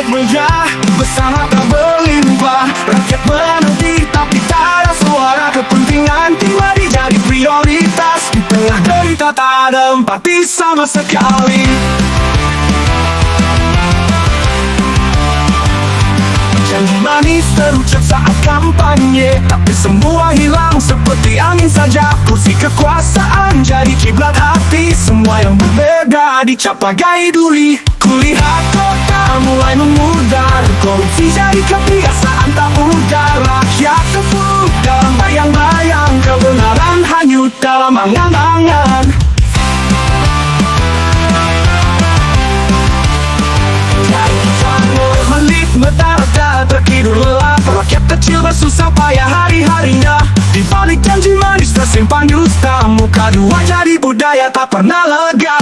meriah, bersama tak berlimpah. Rakyat menanti tapi tak ada suara. Kepentingan pribadi jadi prioritas. Di tengah derita tak ada empati sama sekali. Janji manis terucap saat kampanye, tapi semua hilang seperti angin saja. Kursi kekuasaan jadi kiblat hati. Semua yang berbeda dicap bagai duri. Kulihat kota mulai memudar, korupsi jadi kebiasaan tak mudah. Rakyat terpuruk dalam bayang-bayang, kebenaran hanyut dalam angan-angan. Mata tertidur lelap, rakyat kecil bersusah payah hari-harinya. Di balik janji manis tersimpan dusta, muka dua jadi budaya tak pernah lega.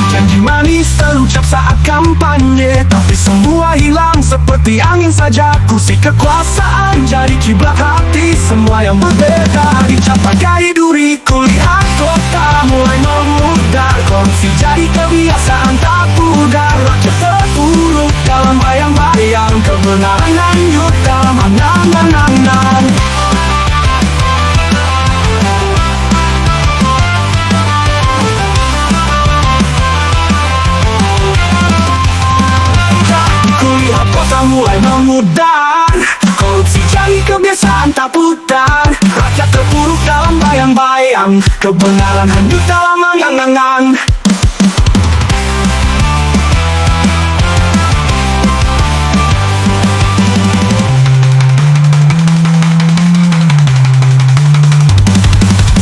Janji manis terucap saat kampanye, tapi semua hilang seperti angin saja. Kursi kekuasaan jadi kiblat hati. Semua yang berbeda dicap bagai duri. Kulihat kota mulai memudar, korupsi jadi kebiasaan tak pudar. Rakyat terpuruk dalam bayang-bayang, kebenaran hanyut dalam angan-angan. Kulihat kota mulai memudar, korupsi jadi kebiasaan tak pudar. Rakyat terpuruk dalam bayang-bayang, kebenaran hanyut dalam angan-angan.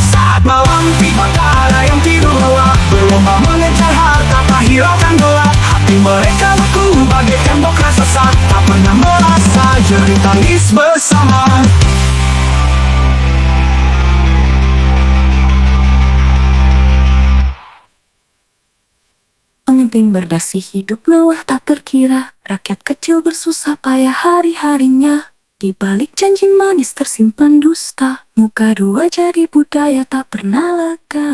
Saat malam tiba tak ada yang tidur lelap, berlomba mengejar harta tak hiraukan gelap. Hati mereka beku bagai tembok raksasa, tak pernah merasa jerih tangis bersama. Pemimpin berdasi hidup mewah tak terkira, rakyat kecil bersusah payah hari-harinya. Di balik janji manis tersimpan dusta, muka dua jadi budaya tak pernah lega.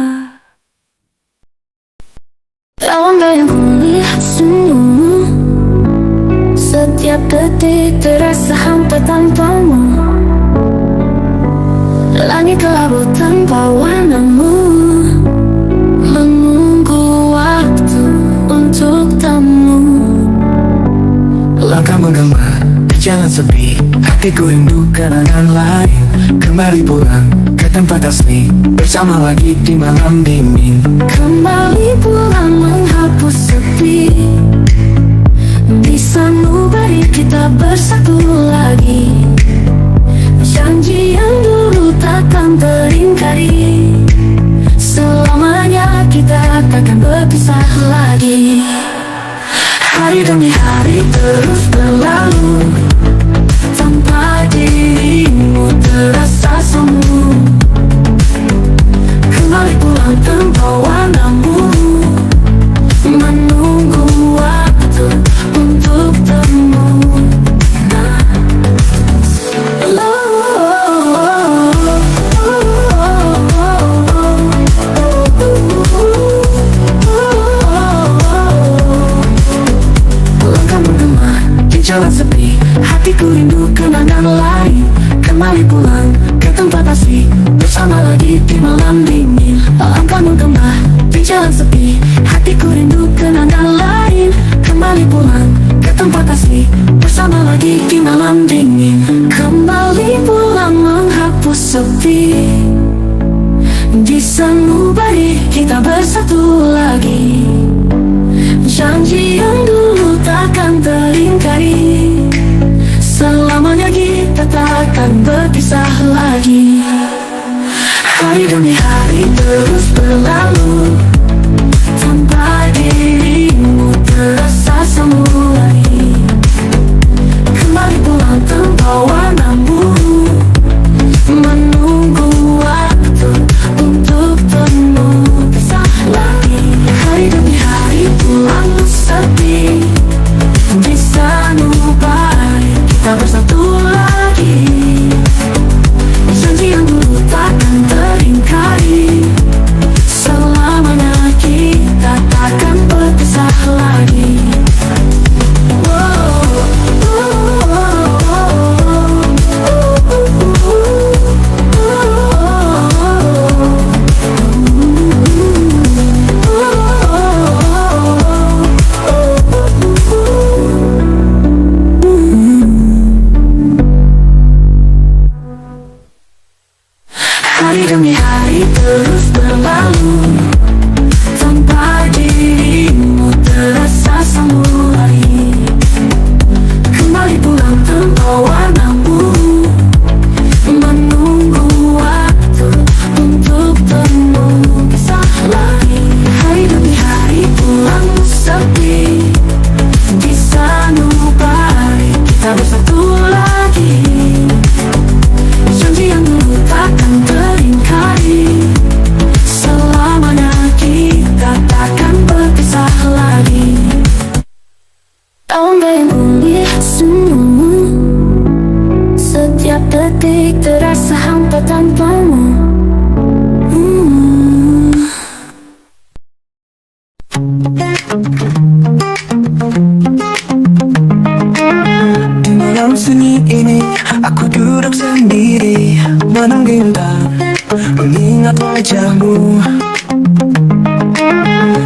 Dalam bayangku melihat senyummu, setiap detik terasa hampa tanpamu. Langit kelabu tanpa warnamu, menunggu waktu untuk temu. Langkah menggema di jalan sepi, hatiku rindu kenangan lain. Kembali pulang ke tempat asli, bersama lagi di malam dingin. Kembali pulang menghapus sepi, di sanubari kita bersatu lagi. Janji yang dulu takkan teringkari, selamanya kita takkan berpisah lagi. Hari demi hari terus berlalu, tanpa dirimu terasa semu. Kembali pulang tanpa warnamu, menunggu waktu untuk temu. Jalan sepi, hatiku rindu kenangan lain. Kembali pulang ke tempat asli, bersama lagi di malam dingin. Langkah menggema di jalan sepi, hatiku rindu kenangan lain. Kembali pulang ke tempat asli, bersama lagi di malam dingin. Kembali pulang menghapus sepi, di sanubari kita bersatu lagi. Janji yang dulu takkan teringkari, selamanya kita takkan berpisah lagi. Hari demi hari terus berlalu, tanpa dirimu terasa semu lagi. Kembali pulang tanpa warnamu, menunggu waktu untuk temu. Pisah lagi. Hari demi hari pulang sepi, di sanubari kita bersatu lagi. Janji yang dulu takkan teringkari, selamanya Hari demi hari terus berlalu, tanpa dirimu terasa samurai. Kembali pulang terbawa warnamu, menunggu waktu untuk temu kisah lagi. Hari demi hari pulang sepi, di sanubari kita bersatu lagi. Janji yang dulu takkan teringkari, selamanya kita takkan berpisah lagi. Tahun yang pulih senyummu, setiap detik terasa hampa tanpamu. Di malam sunyi ini, aku duduk sendiri, menunggu bintang, mengingat wajahmu.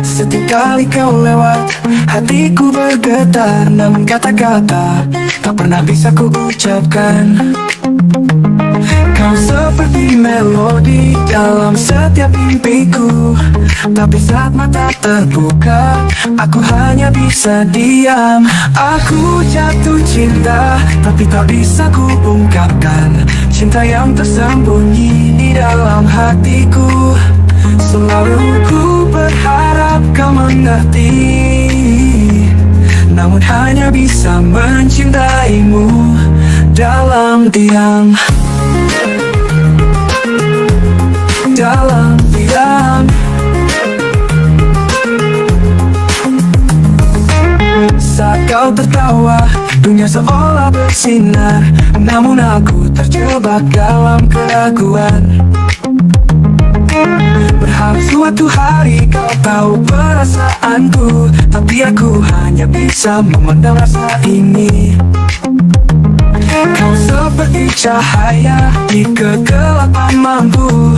Setiap kali kau lewat, hatiku bergetar, namun kata-kata tak pernah bisa ku ucapkan. Kau seperti melodi dalam setiap mimpiku, tapi saat mata terbuka, aku hanya bisa diam. Aku jatuh cinta, tapi tak bisa ku ungkapkan cinta yang tersembunyi di dalam hatiku. Selalu ku berharap kau mengerti, namun hanya bisa mencintaimu dalam diam. Dalam diam. Saat kau tertawa, dunia seolah bersinar, namun aku terjebak dalam keraguan. Berharap suatu hari kau tahu perasaanku, tapi aku hanya bisa memendam rasa ini. Kau seperti cahaya di kegelapan mampu,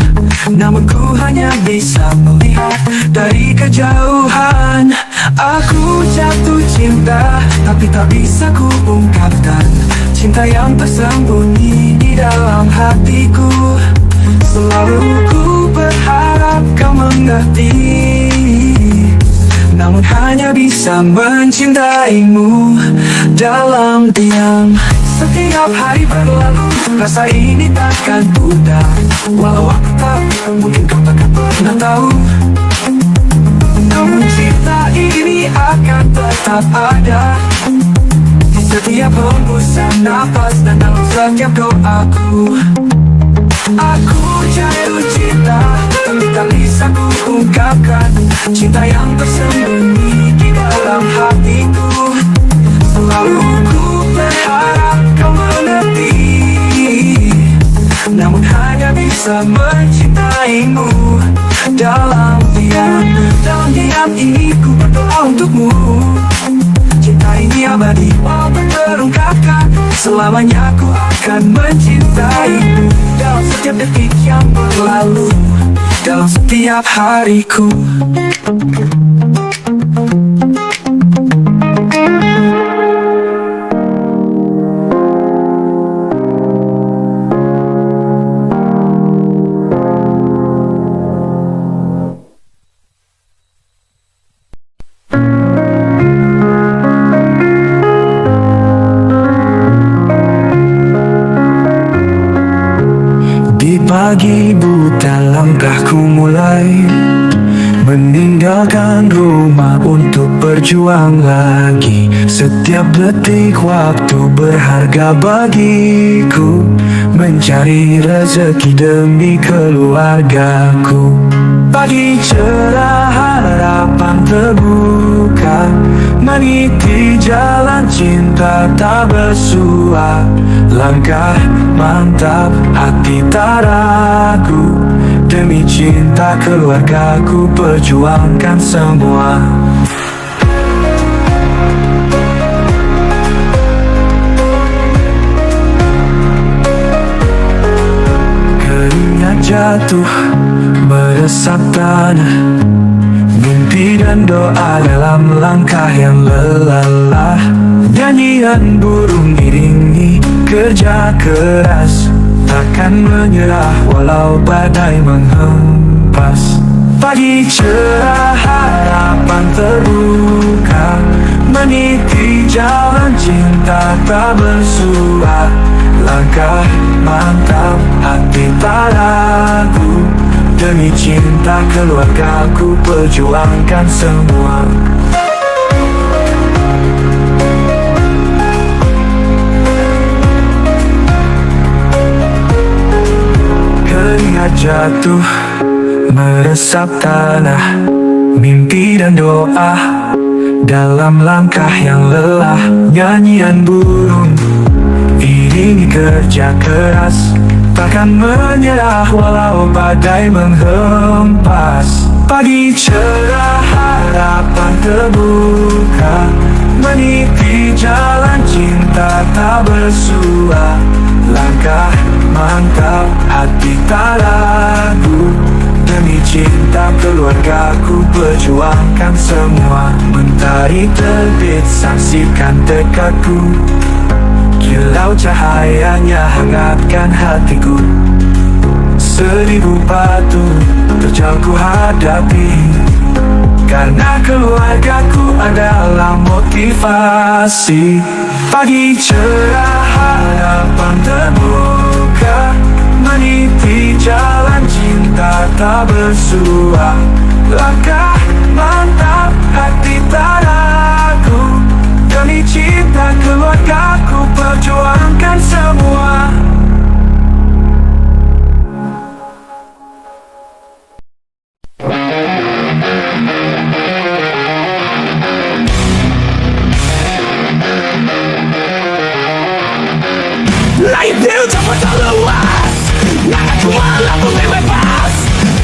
namun ku hanya bisa melihat dari kejauhan. Aku jatuh cinta, tapi tak bisa ku ungkapkan cinta yang tersembunyi di dalam hatiku. Selalu ku berharap kau mengerti, namun hanya bisa mencintaimu dalam diam. Setiap hari berlalu, rasa ini takkan pudar, walau aku tak mungkin kau takkan pernah tahu. Namun cinta ini akan tetap ada di setiap hembusan nafas dan dalam setiap doaku. Aku jatuh cinta, tapi tak bisa ku ungkapkan cinta yang tersembunyi di dalam hatiku. Selalu ku berharap kau mengerti, namun hanya bisa mencintaimu dalam diam. Dalam diam ini ku berdoa untukmu, cinta ini abadi walaupun terungkapkan. Selamanya ku akan mencintaimu dalam setiap detik yang berlalu, dalam setiap hariku. Pagi buta langkahku mulai meninggalkan rumah untuk berjuang lagi. Setiap detik waktu berharga bagiku, mencari rezeki demi keluargaku. Pagi cerah harapan terbuka, meniti jalan cinta tak bersua. Langkah mantap, hati tak ragu, demi cinta keluargaku perjuangkan semua. Keringat jatuh meresap tanah, mimpi dan doa dalam langkah yang lelah. Nyanyian burung iringi kerja keras, takkan menyerah walau badai menghempas. Pagi cerah harapan terbuka, meniti jalan cinta tak bersuara. Langkah mantap, hati tak ragu, demi cinta keluargaku perjuangkan semua. Keringat jatuh meresap tanah, mimpi dan doa dalam langkah yang lelah. Nyanyian burung iringi kerja keras, takkan menyerah walau badai menghempas. Pagi cerah harapan terbuka, meniti jalan cinta tak bersua. Langkah mantap, hati tak ragu, demi cinta keluargaku perjuangkan semua. Mentari terbit, saksikan tekadku, kilau cahayanya hangatkan hatiku. 1000 batu terjal ku hadapi, karena keluargaku adalah motivasi. Pagi cerah harapan terbuka, meniti jalan cinta tak bersua. Langkah mantap, hati tak ragu, demi cinta keluargaku perjuangkan semua. Lain dia cepat terluas, nagaku malah bebas.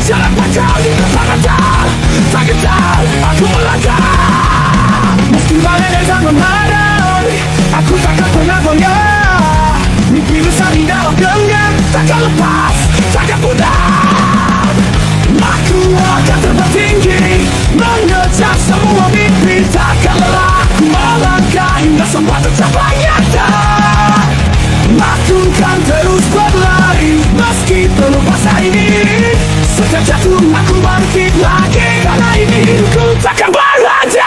Jalan panjang di depan mata, tak gentar aku melangkah. Meski badai datang menghadang, aku takkan pernah goyah. Mimpi besar di dalam genggam, takkan lepas, takkan pudar. Aku akan terbang tinggi, mengejar semua mimpi, takkan lelah. Ku melangkah hingga semua tercapai nyata. Aku kan terus berlari, meski penuh masa ini. Setiap jatuh aku bangkit lagi, karena ini hidupku takkan berhenti.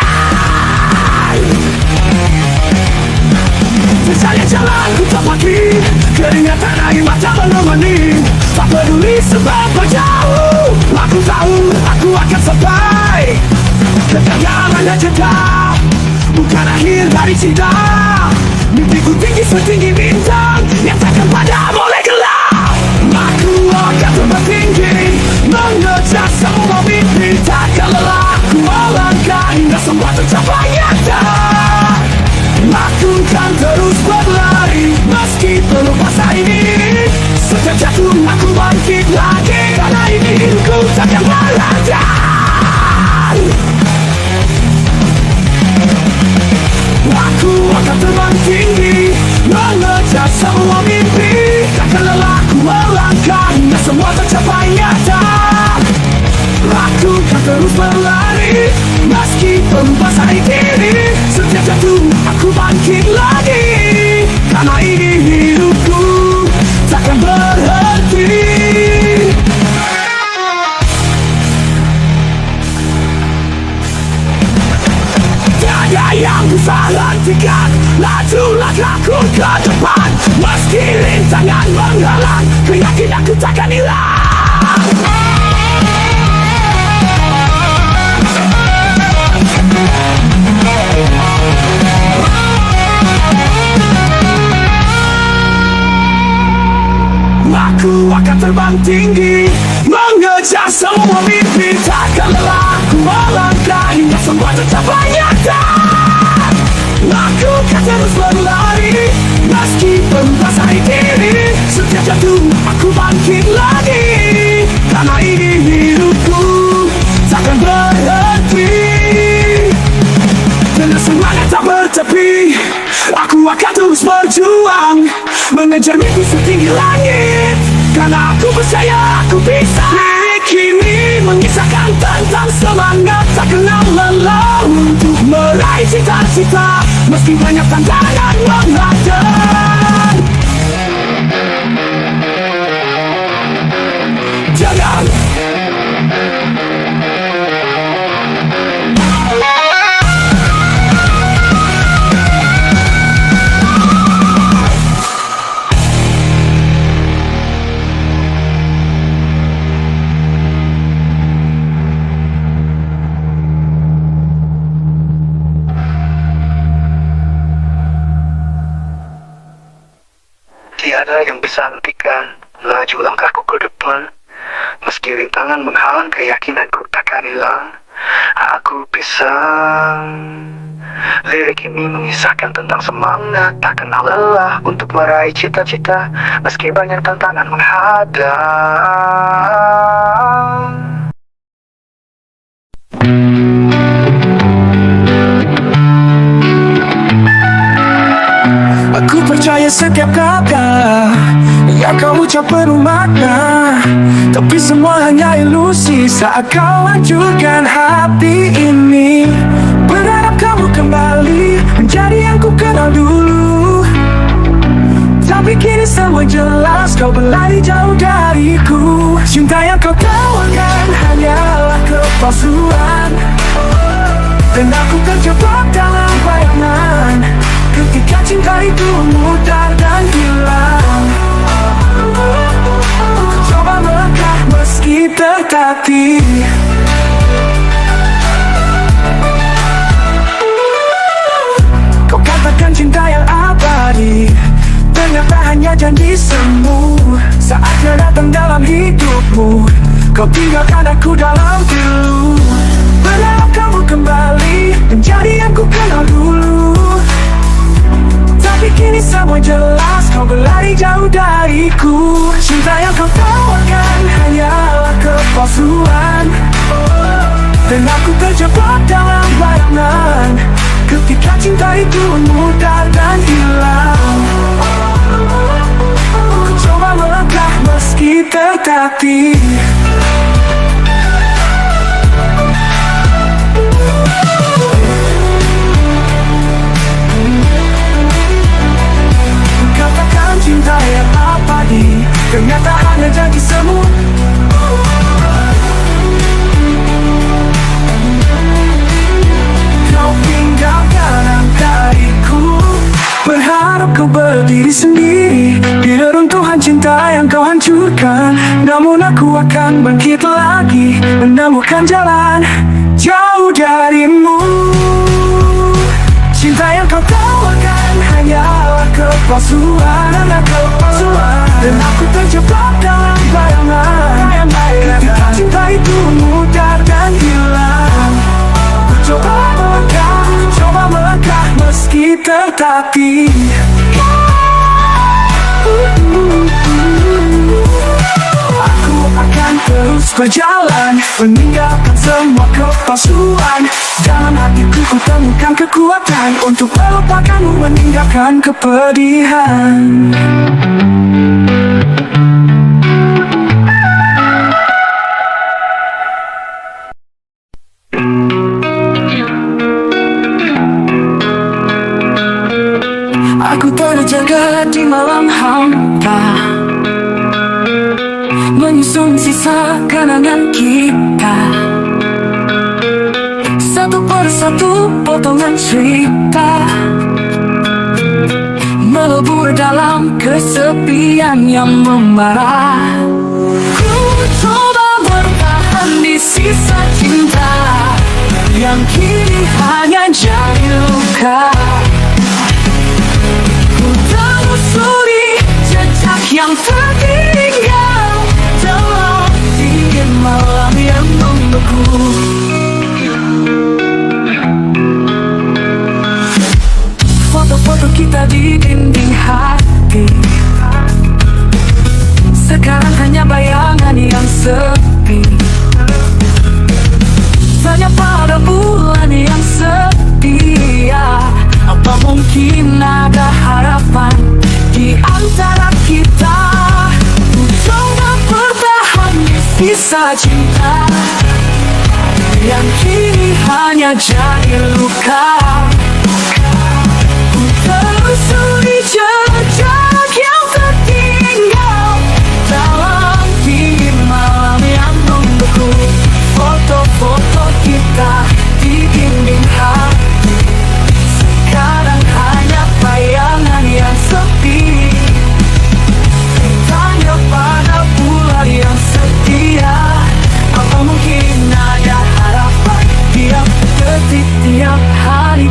Percaya jalan ku tapaki, keringatan air mata menemani. Tak peduli seberapa jauh, aku tahu aku akan sampai. Kegagalan dan jeda bukan akhir dari cinta. Mimpiku tinggi setinggi bintang yang takkan pada boleh gelap. Aku akan terbang tinggi, mengejar semua mimpi, takkan lelah. Ku melangkah hingga semua tercapai nyata. Aku kan terus berlari, meski penuh masa ini. Setiap jatuh aku bangkit lagi, karena ini hidupku takkan berhenti. Aku akan terbang tinggi, mengejar semua mimpi, takkan lelah. Ku melangkah hingga semua tercapai nyata. Aku akan terus berlari, meski penuh masa ini. Setiap jatuh aku bangkit lagi, karena ini hidupku takkan berhenti. Tiada yang bisa hentikan laju langkahku ke depan. Meski rintangan menghalang, keyakinanku takkan hilang. Aku akan terbang tinggi, mengejar semua mimpi, takkan lelah. Ku melangkah hingga semua tercapai nyata. Aku akan terus berlari, meski penuh masa ini. Setiap jatuh aku bangkit lagi, karena ini hidupku takkan berhenti. Dengan semangat tak bertepi, aku akan terus berjuang, mengejar mimpi setinggi langit, karena aku percaya aku bisa. Lirik ini mengisahkan tentang semangat tak kenal lelah, untuk meraih cita-cita meski banyak tantangan menghadang. ada yang bisa hentikan laju langkahku ke depan. Meski rintangan menghalang keyakinanku takkan hilang, aku bisa. Lirik ini mengisahkan tentang semangat tak kenal lelah untuk meraih cita-cita meski banyak tantangan menghadang. Aku percaya setiap kata yang kau ucap penuh makna, tapi semua hanya ilusi saat kau hancurkan hati ini. Berharap kamu kembali menjadi yang ku kenal dulu, tapi kini semua jelas kau berlari jauh dariku. Cinta yang kau tawarkan hanyalah kepalsuan, dan aku terjebak dalam bayangan ketika cinta itu mudar dan hilang. Ku coba melangkah meski tertatih. Kau katakan cinta yang abadi, ternyata hanya janji semu. Saatnya datang dalam hidupmu, kau tinggalkan aku dalam pilu. Berharap kamu kembali menjadi yang ku kenal dulu, tapi kini semua jelas kau berlari jauh dariku. Cinta yang kau tawarkan hanyalah kepalsuan, dan aku terjebak dalam bayangan ketika cinta itu mudar dan hilang. Ku coba melangkah meski tertatih. Katakan cinta yang abadi, ternyata hanya janji semu. Kau tinggalkan dariku, berharap kau berdiri sendiri di reruntuhan cinta yang kau hancurkan. Namun aku akan bangkit lagi, menemukan jalan jauh darimu. Cinta yang kau tawarkan hanyalah kepalsuan, dan aku terjebak dalam bayangan ketika cinta itu mudar dan hilang. Ku coba melangkah meski tertatih. Aku akan terus berjalan, meninggalkan semua kepalsuan. Dalam hatiku ku temukan kekuatan untuk melupakanmu, meninggalkan kepedihan. Aku terjaga di malam hampa, menyusun sisa kenangan kita, satu persatu potongan cerita melebur dalam kesepian yang membara. Ku coba bertahan di sisa cinta yang kini hanya jadi luka. Ku telusuri jejak yang tertinggal dalam dingin malam yang membeku. Foto-foto kita di dinding hati sekarang hanya bayangan yang sepi. Tanya pada bulan yang setia, apa mungkin ada harapan di antara kita? Ku coba bertahan di sisa cinta yang kini hanya jadi luka. Ku telusuri jejak yang tertinggal dalam dingin malam yang membeku. Foto-foto kita di dinding hati sekarang hanya bayangan yang sepi. Tanya pada bulan yang setia, apa mungkin ada harapan tiap detik, tiap hari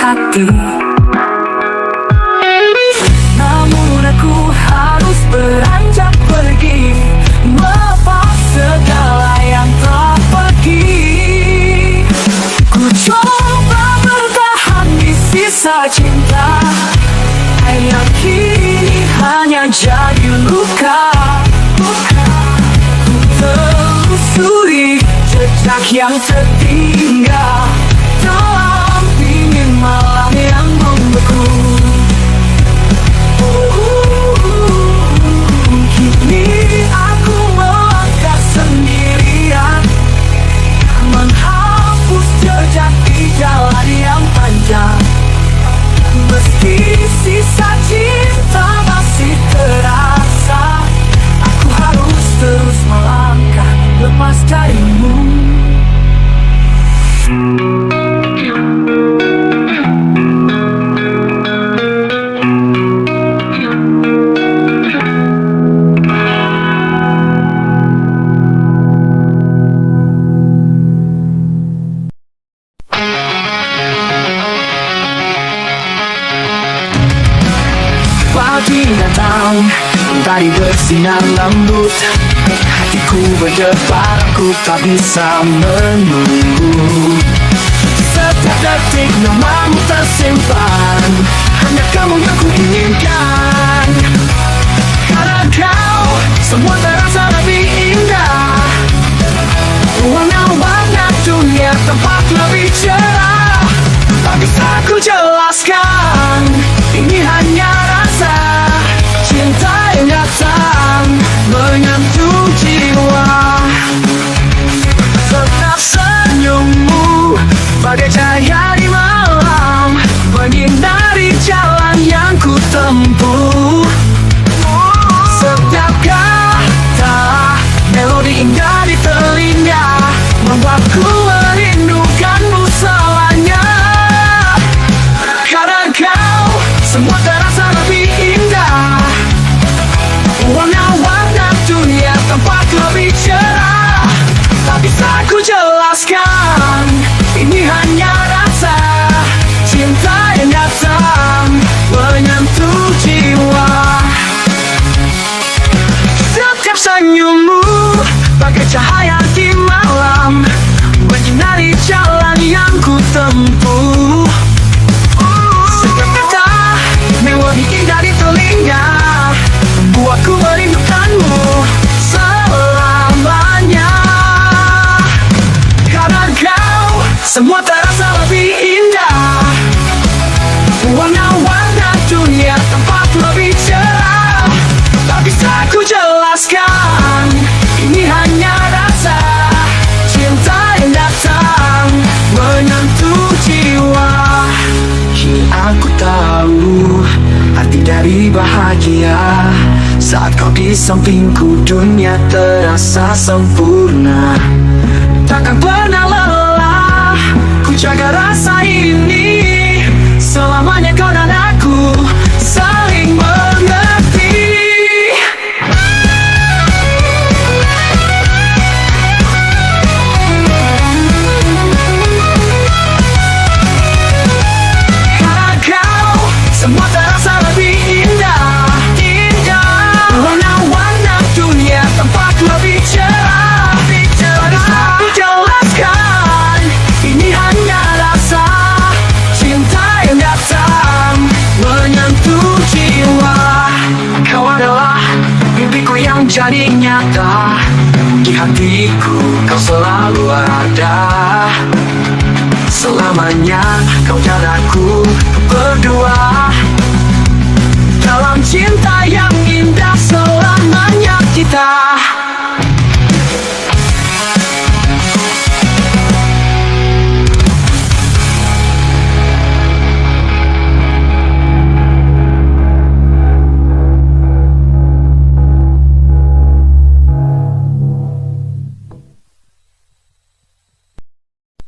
hati. Namun aku harus beranjak pergi, melepas segala yang tak pergi. Ku coba bertahan di sisa cinta yang kini hanya jadi luka. Ku telusuri jejak yang tertinggal dalam dingin malam yang membeku. Kini aku melangkah sendirian, menghapus jejak di jalan yang panjang. Meski sisa cinta masih terasa, aku harus terus melangkah lepas darimu. Pagi datang, tadi bersinar lembut. Hatiku berdebar, aku tak bisa menunggu. Setiap detik namamu tersimpan, hanya kamu yang ku inginkan. Karena kau, semua terasa lebih indah. Warna-warna dunia tampak lebih cerah. Tak bisa ku jelaskan, ini hanya rasa cinta yang datang menyentuh jiwa. Setiap senyummu bagai cahaya di malam, menyinari jalan yang ku tempuh. Setiap kata melodi indah di telinga, membuatku merindukanmu selamanya. Karena kau, semua terasa lebih indah. Warna-warna dunia tampak lebih cerah. Tak bisa ku jelaskan, ini hanya rasa cinta yang datang menyentuh jiwa. Setiap senyummu bagai cahaya di malam, menyinari jalan yang ku tempuh. Setiap kata melodi indah di telinga, membuatku merindukanmu selamanya. Karena kau, semua terasa lebih indah. Warna-warna dunia tampak lebih cerah. Tak bisa ku jelaskan, ini hanya rasa cinta yang datang menyentuh jiwa. Kini aku tahu arti dari bahagia. Saat kau di sampingku, dunia terasa sempurna. Takkan pernah lelah ku jaga rasa ini. Selamanya kau dan aku saling mengerti. Karena kau, semua terasa lebih indah. Warna-warna dunia tampak lebih cerah. Tak bisa ku jelaskan, ini hanya rasa cinta yang datang menyentuh jiwa. Kau adalah mimpiku yang jadi nyata. Di hatiku kau selalu ada. Selamanya kau dan aku berdua dalam cinta yang indah, selamanya kita.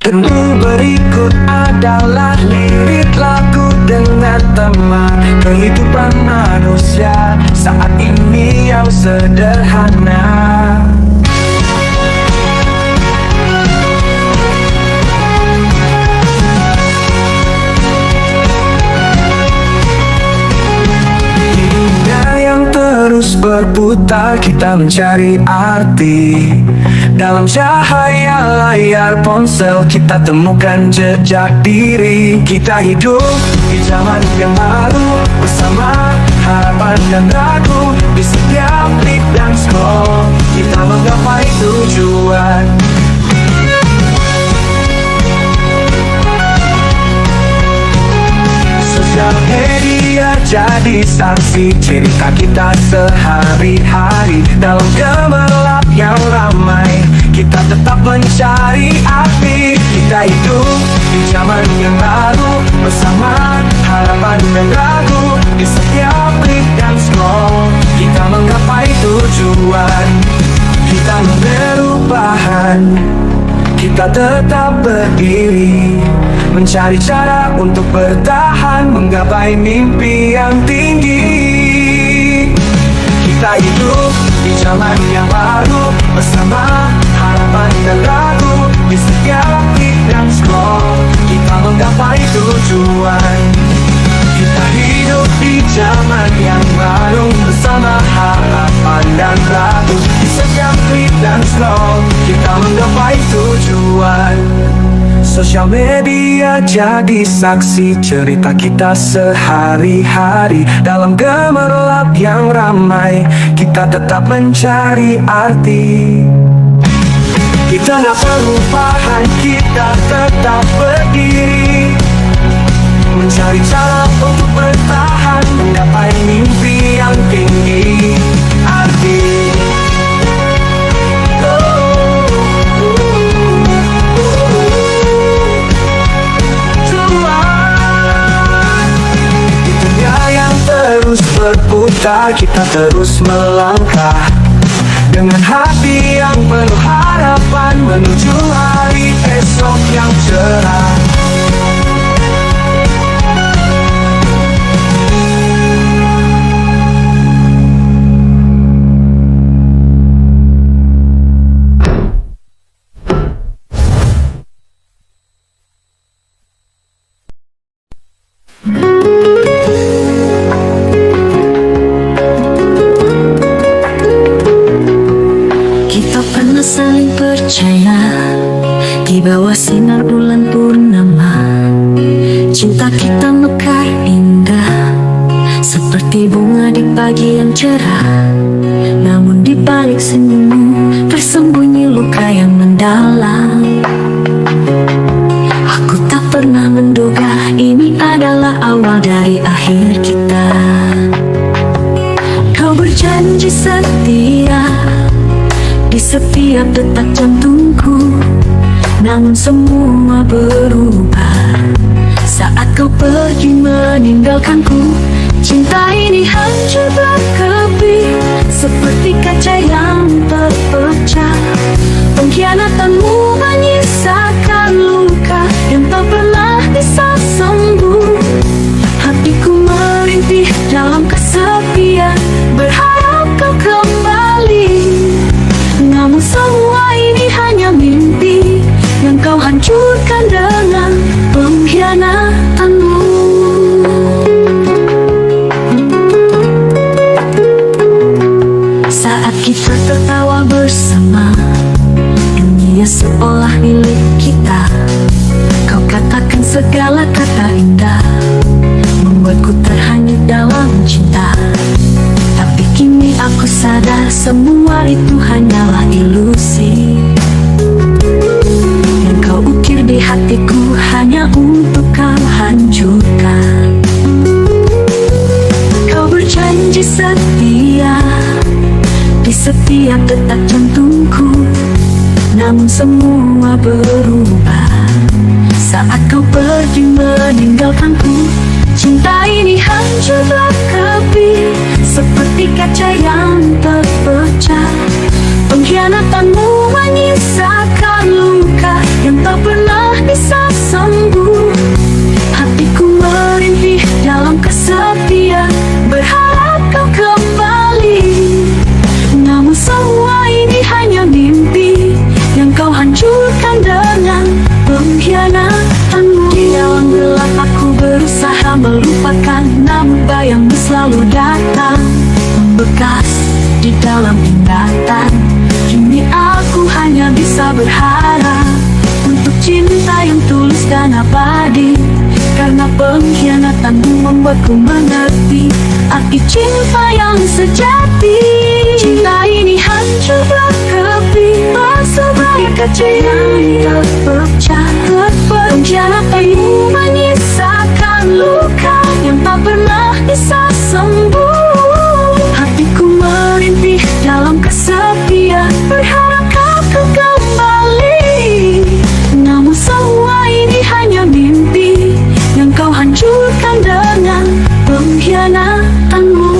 Tentu berikut adalah lirik lagu dengan tema kehidupan manusia saat ini yang sederhana. berputar, kita mencari arti. Dalam cahaya layar ponsel kita temukan jejak diri. Kita hidup di zaman yang baru, bersama harapan dan ragu. Di setiap klik dan scroll kita menggapai tujuan. Sosial media jadi saksi cerita kita sehari-hari. Dalam gemerlap yang ramai, kita tetap mencari arti. Kita hidup di zaman yang baru, bersama harapan dan ragu. Di setiap klik dan scroll kita menggapai tujuan. Kita perubahan, kita tetap berdiri, mencari cara untuk bertahan, menggapai mimpi yang tinggi. Kita hidup di zaman yang baru, bersama harapan dan ragu. Di setiap klik dan scroll kita menggapai tujuan. Kita hidup di zaman yang baru, bersama harapan dan ragu. Di setiap klik dan scroll kita menggapai tujuan. Sosial media jadi saksi cerita kita sehari-hari. Dalam gemerlap yang ramai, kita tetap mencari arti. Kita gak perubahan, kita tetap berdiri, mencari cara untuk bertahan, menggapai mimpi yang tinggi. Arti terus berputar, kita terus melangkah dengan hati yang penuh harapan menuju hari esok yang cerah. Saling percaya di bawah sinar bulan purnama. Cinta kita mekar indah seperti bunga di pagi yang cerah. Namun di balik senyummu tersembunyi luka yang mendalam. Aku tak pernah menduga ini adalah awal dari akhir kita. Kau berjanji setia di setiap detak jantungku, namun semua berubah saat kau pergi meninggalkanku. Cinta ini hancur berkeping seperti kaca yang terpecah. Pengkhianatanmu menyisakan luka yang tak pernah bisa sembuh. Hatiku merintih dalam kesepian, berharap kau kembali. Namun semua ini hanya mimpi yang kau hancurkan dengan pengkhianatanmu. Saat kita tertawa bersama, dunia seolah milik kita. Kau katakan segala kata indah, membuatku terhanyut dalam cinta. Tapi kini aku sadar semua itu hanyalah ilusi yang kau ukir di hatiku hanya untuk kau hancurkan. Kau berjanji setia di setiap detak jantungku, namun semua berubah saat kau pergi meninggalkanku. Cinta ini hancur berkeping seperti kaca yang terpecah. Pengkhianatanmu menyisakan luka yang tak pernah bisa sembuh. Hatiku merintih dalam kesepian, berharap kau kembali. Namun semua ini hanya mimpi yang kau hancurkan dengan pengkhianatanmu. Di dalam gelap aku berusaha melupakan, namun bayangmu selalu datang membekas dalam ingatan. Kini aku hanya bisa berharap untuk cinta yang tulus dan abadi, karena pengkhianatanmu membuatku mengerti arti cinta yang sejati. Cinta ini hancur berkepi, sebagai kaca yang terpecah. Pengkhianatanmu menyisakan luka yang tak pernah bisa sembuh. Hatiku merintih dalam kesepian, berharap kau kembali. Namun semua ini hanya mimpi yang kau hancurkan dengan pengkhianatanmu.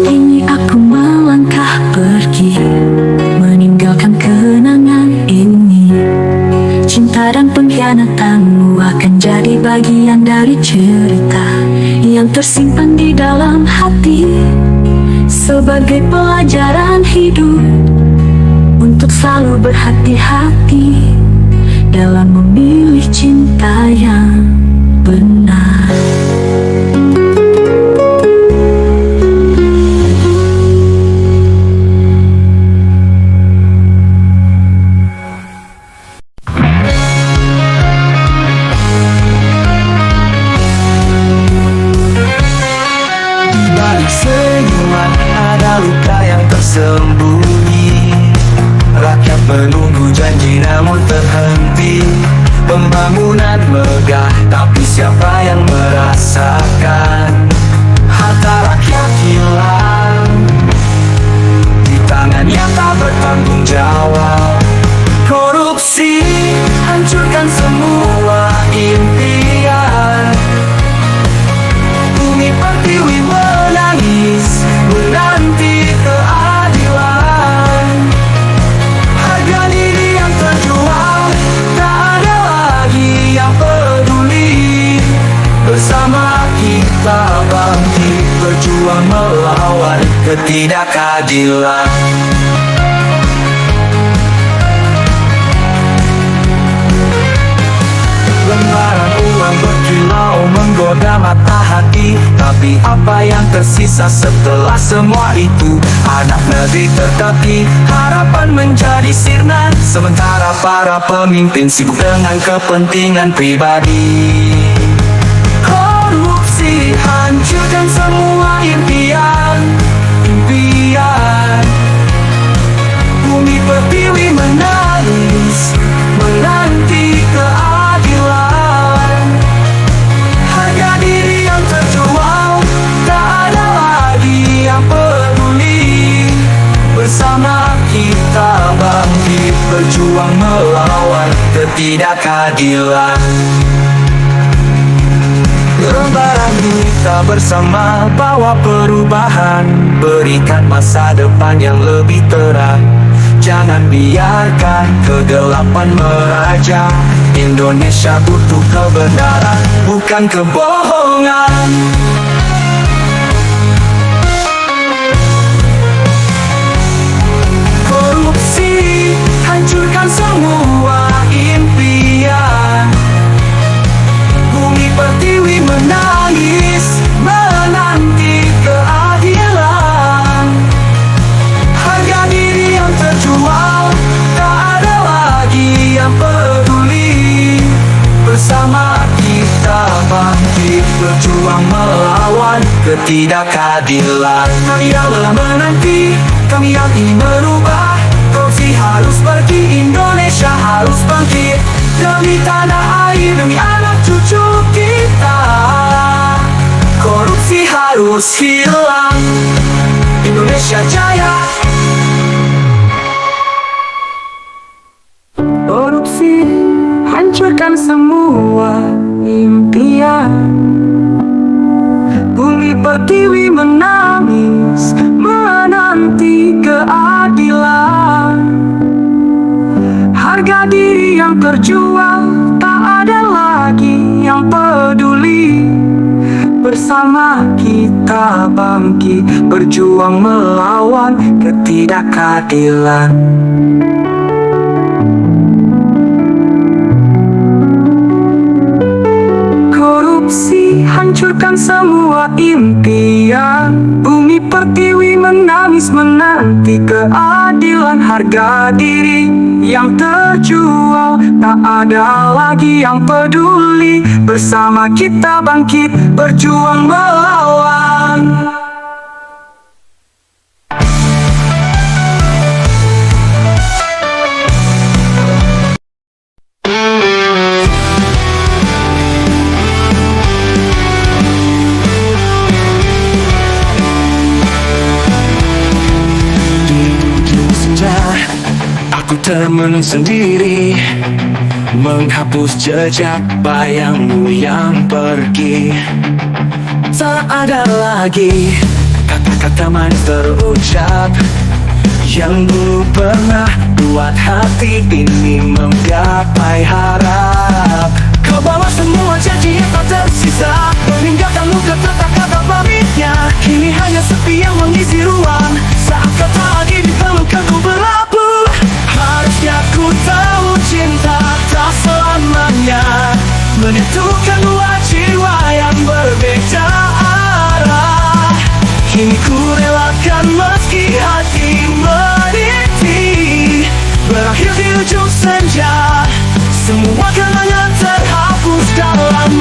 Kini aku melangkah pergi, meninggalkan kenangan ini. Cinta dan pengkhianatanmu akan jadi bagian dari cerita yang tersimpan di dalam hati, sebagai pelajaran hidup untuk selalu berhati-hati dalam memilih cinta yang benar. Balik senyuman ada luka yang tersembunyi. Rakyat menunggu janji namun terhenti. Pembangunan megah tapi siapa yang merasakan? Harta rakyat hilang di tangan yang tak bertanggung jawab. Korupsi hancurkan semua impian. Bumi pertiwi menangis menanti keadilan. Harga diri yang terjual, tak ada lagi yang peduli. Bersama kita bangkit, berjuang melawan ketidakadilan. Lembaran uang berkilau menggoda mata hati, tapi apa yang tersisa setelah semua itu? Anak negeri tertati, harapan menjadi sirna, sementara para pemimpin sibuk dengan kepentingan pribadi. Korupsi hancurkan semua impian. Bumi pertiwi menangis menanti keadilan. Harga diri yang terjual, tak ada lagi yang peduli. Bersama kita bangkit, berjuang melawan ketidakadilan. Lembaran kita bersama bawa perubahan, berikan masa depan yang lebih terang. Jangan biarkan kegelapan meraja. Indonesia butuh kebenaran, bukan kebohongan. Korupsi hancurkan semua impian. Bumi pertiwi menangis menanti keadilan. Harga diri yang terjual, tak ada lagi yang peduli. Bersama kita bangkit, berjuang melawan ketidakadilan. Kami yang lelah menanti, kami yang ingin merubah. Korupsi harus pergi, Indonesia harus bangkit. Demi tanah air, demi anak cucu kita. Korupsi harus hilang, Indonesia jaya. Korupsi hancurkan semua impian. Bumi pertiwi menangis menanti keadilan. Harga diri yang terjual, tak ada lagi yang peduli. Bersama kita bangkit, berjuang melawan ketidakadilan. Korupsi hancurkan semua impian. Bumi pertiwi menangis menanti keadilan. Harga diri yang terjual, tak ada lagi yang peduli. Bersama kita bangkit, berjuang melawan. Aku termenung sendiri, menghapus jejak bayangmu yang pergi. Tak ada lagi kata-kata manis terucap yang dulu pernah buat hati ini menggapai harap. Kau bawa semua janji yang tak tersisa, meninggalkan luka tetap kata pamitnya. Kini hanya sepi yang mengisi ruang, saat kau tak lagi di pelukanku berlabuh. Harusnya ku tahu cinta tak selamanya menyatukan dua jiwa yang berbeda arah. Kini ku relakan meski hati meniti, berakhir di ujung senja. Semua kenangan terhapus dalam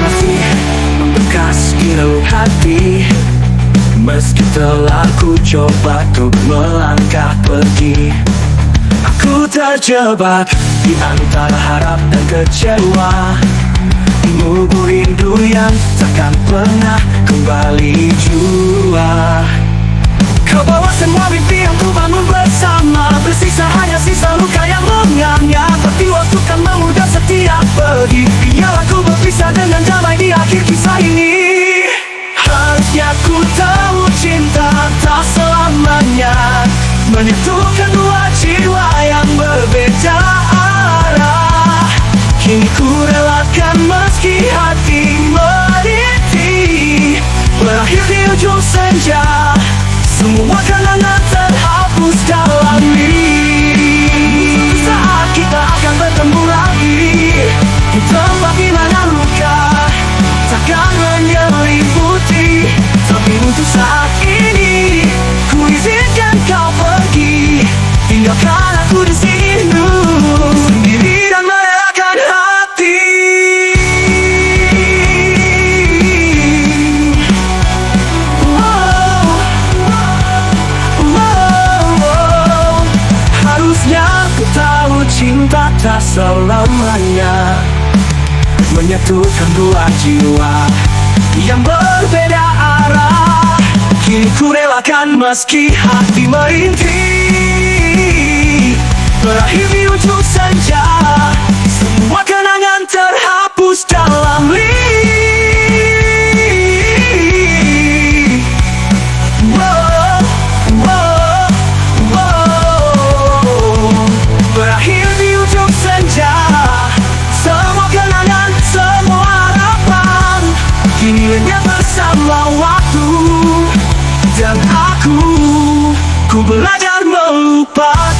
masih membekas di relung hati. Meski telah ku coba untuk melangkah pergi, aku terjebak di antara harap dan kecewa. Mengubur rindu yang takkan pernah kembali jua. Kau bawa semua mimpi yang ku bangun bersama, bersisa hanya sisa luka yang mengangat. Tapi waktu kan memudah setiap pergi, biarlah ku berpisah dengan damai di akhir kisah ini. Harusnya ku tahu cinta tak selamanya menyatukan dua jiwa yang berbeda arah. Kini ku relakan meski hati meniti, berakhir di ujung senja. Semua kenangan terhapus dalam mimpi. Saat kita akan bertemu lagi di tempat di mana luka takkan menyelimuti. Tapi untuk saat ini ku izinkan kau pergi, tinggalkan aku di sini sendiri dan merelakan hati. Harusnya ku tahu cinta tak selamanya menyatukan dua jiwa yang berbeda arah. Kini ku relakan meski hati merintih, berakhir di ujung senja. Semua kenangan terhapus dalam berakhir di ujung senja. Semua kenangan, semua harapan kini lenyap bersama waktu. Dan aku belajar melupakan.